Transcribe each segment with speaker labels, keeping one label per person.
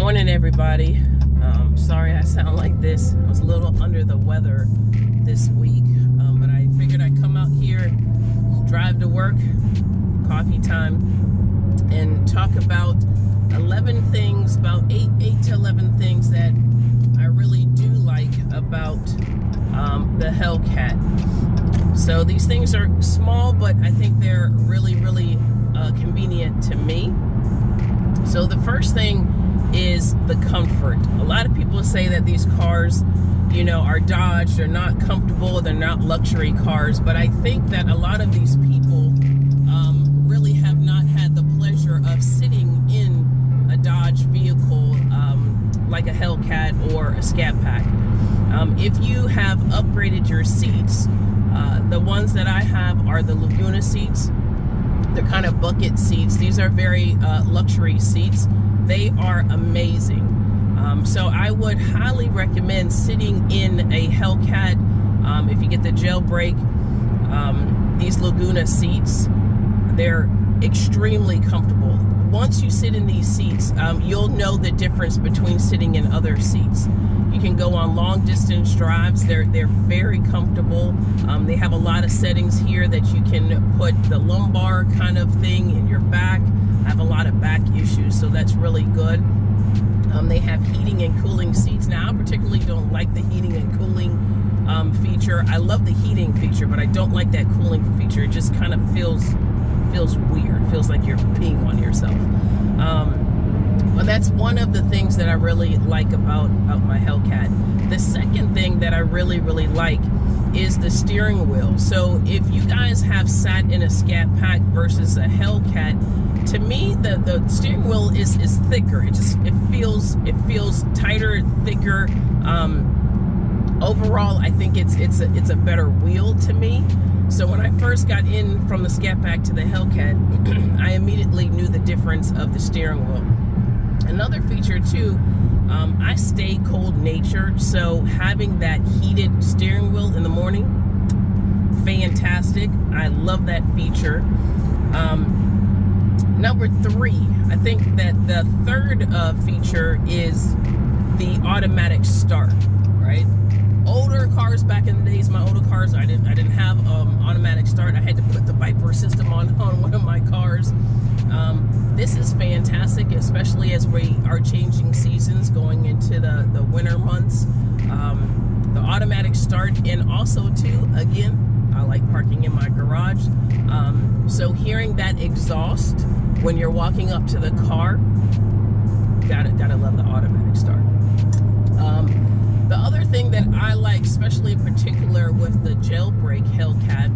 Speaker 1: morning, everybody. Sorry I sound like this. I was a little under the weather this week, but I figured I'd come out here, drive to work, coffee time, and talk about 11 things, about 8 to 11 things that I really do like about the Hellcat. So these things are small, but I think they're really convenient to me. So the first thing is the comfort. A lot of people say that these cars, are Dodge, they're not comfortable, they're not luxury cars, but I think that a lot of these people really have not had the pleasure of sitting in a Dodge vehicle like a Hellcat or a Scat Pack. If you have upgraded your seats, the ones that I have are the Laguna seats. They're kind of bucket seats. These are very luxury seats. They are amazing. So I would highly recommend sitting in a Hellcat. If you get the jailbreak, these Laguna seats, they're extremely comfortable. Once you sit in these seats, you'll know the difference between sitting in other seats. You can go on long distance drives. They're very comfortable. They have a lot of settings here that you can put the lumbar kind of thing in your back. I have a lot of back issues, so that's really good. They have heating and cooling seats. Now, I particularly don't like the heating and cooling feature. I love the heating feature, but I don't like that cooling feature. It just kind of feels weird. It feels like you're peeing on yourself. But that's one of the things that I really like about my Hellcat. The second thing that I really like is the steering wheel. So if you guys have sat in a Scat Pack versus a Hellcat, to me the steering wheel is thicker. It feels tighter, thicker. Overall, I think it's a better wheel to me. So when I first got in from the Scat Pack to the Hellcat, I immediately knew the difference of the steering wheel. Another feature too, I stay cold natured, so having that heated steering wheel in the morning, fantastic. I love that feature. Number 3, I think that the third feature is the automatic start, right? Older cars back in the days, my older cars, I didn't have automatic start. I had to put the Viper system on one of my cars. This is fantastic, especially as we are changing seasons going into the winter months. The automatic start, and also too, again, I like parking in my garage. So hearing that exhaust when you're walking up to the car, gotta love the automatic start. The other thing that I like, especially in particular with the jailbreak Hellcat,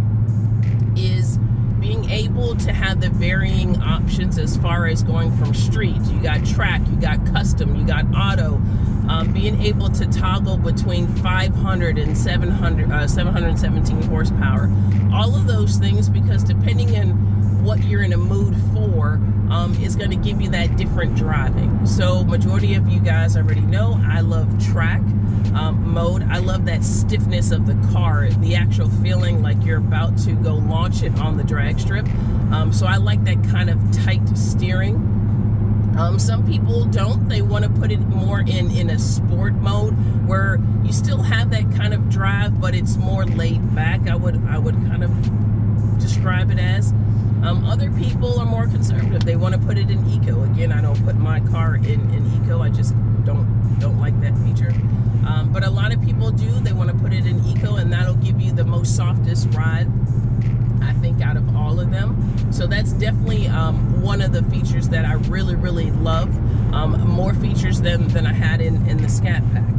Speaker 1: is being able to have the varying options as far as going from street. You got track, you got custom, you got auto. Being able to toggle between 500 and 717 horsepower. All of those things, because depending on what you're in a mood for, is going to give you that different driving. So majority of you guys already know I love track mode. I love that stiffness of the car, the actual feeling like you're about to go launch it on the drag strip. So I like that kind of tight steering. Some people don't. They want to put it more in a sport mode where you still have that kind of drive, but it's more laid back. I would kind of describe it as. Other people are more conservative. They want to put it in eco. Again, I don't put my car in eco. I just don't like that feature. But a lot of people do. They want to put it in eco, and that'll give you the most softest ride, I think, out of all of them. So that's definitely one of the features that I really love. More features than I had in the Scat Pack.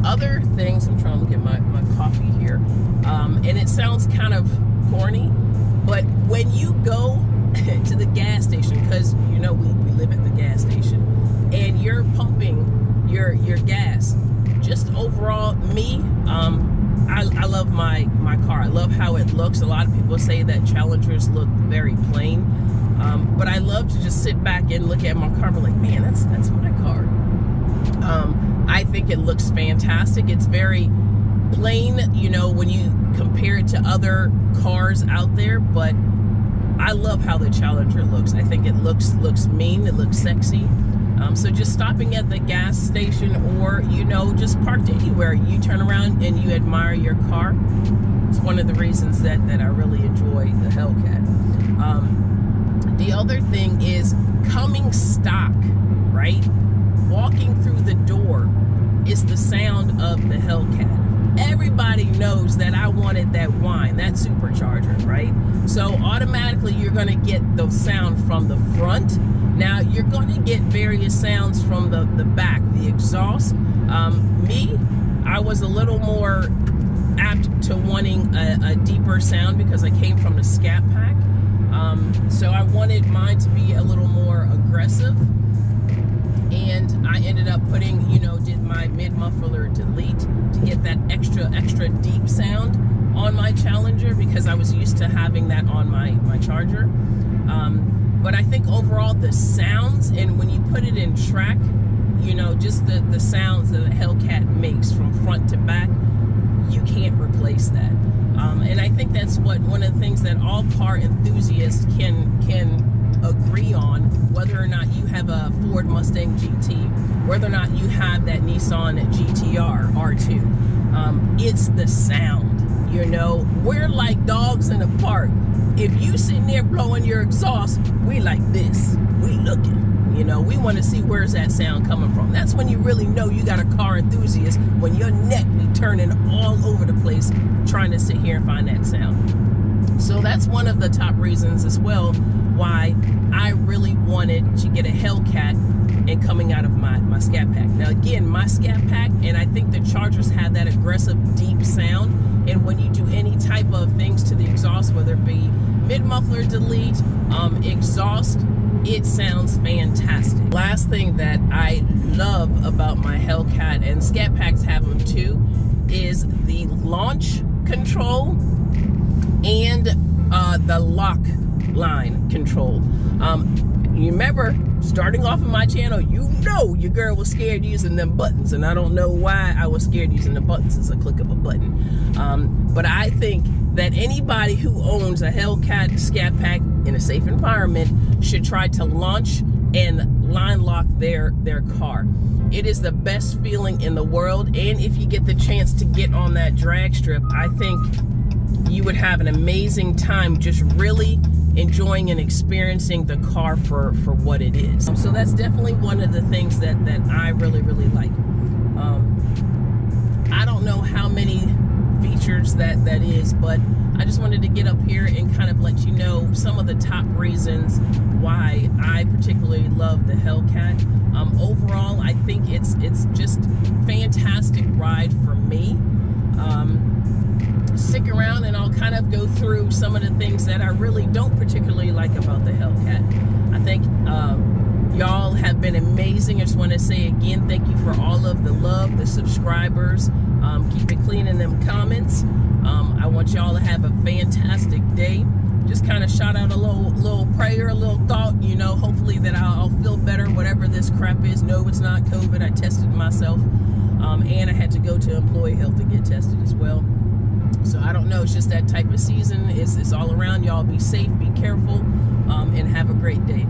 Speaker 1: Other things, I'm trying to look at my coffee here, and it sounds kind of corny, but when you go to the gas station, because we live at the gas station, and you're pumping your gas, just overall, me, I love my car. I love how it looks. A lot of people say that Challengers look very plain, but I love to just sit back and look at my car and be like, man, that's my car. I think it looks fantastic. It's very plain, when you compare it to other cars out there, but I love how the Challenger looks. I think it looks mean, it looks sexy. So just stopping at the gas station, or just parked anywhere, you turn around and you admire your car. It's one of the reasons that I really enjoy the Hellcat. The other thing is coming stock, right? Walking through the door is the sound of the Hellcat. Everybody knows that I wanted that whine, that supercharger, right? So automatically you're going to get the sound from the front. Now you're going to get various sounds from the back, the exhaust. I was a little more apt to wanting a deeper sound because I came from the Scat Pack. So I wanted mine to be a little more aggressive. And I ended up putting, did my mid-muffler delete to get that extra deep sound on my Challenger, because I was used to having that on my Charger. But I think overall the sounds, and when you put it in track, just the sounds that the Hellcat makes from front to back, you can't replace that. And I think that's one of the things that all car enthusiasts can agree on, whether or not you have a Ford Mustang GT, whether or not you have that Nissan GTR R2. It's the sound. We're like dogs in a park. If you sitting there blowing your exhaust, we like this. We looking. We want to see where's that sound coming from. That's when you really know you got a car enthusiast, when your neck be turning all over the place trying to sit here and find that sound. So that's one of the top reasons as well why I really wanted to get a Hellcat and coming out of my Scat Pack. Now again, my Scat Pack, and I think the Chargers have that aggressive deep sound, and when you do any type of things to the exhaust, whether it be mid-muffler delete, exhaust, it sounds fantastic. Last thing that I love about my Hellcat, and Scat Packs have them too, is the launch control and the lock line control. You remember starting off in my channel, your girl was scared using them buttons, and I don't know why I was scared using the buttons. It's a click of a button. But I think that anybody who owns a Hellcat Scat Pack in a safe environment should try to launch and line lock their car. It is the best feeling in the world, and if you get the chance to get on that drag strip, I think you would have an amazing time just really enjoying and experiencing the car for what it is. So that's definitely one of the things that I really like. I don't know how many features that is, but I just wanted to get up here and kind of let you know some of the top reasons why I particularly love the Hellcat. Overall, I think it's just fantastic ride for me. Stick around and I'll kind of go through some of the things that I really don't particularly like about the Hellcat. I think y'all have been amazing. I just want to say again, thank you for all of the love, the subscribers. Keep it clean in them comments. I want y'all to have a fantastic day. Just kind of shout out a little prayer, a little thought, hopefully that I'll feel better, whatever this crap is. No, it's not COVID. I tested myself, and I had to go to employee health to get tested as well. So I don't know, it's just that type of season. It's all around. Y'all be safe, be careful, and have a great day.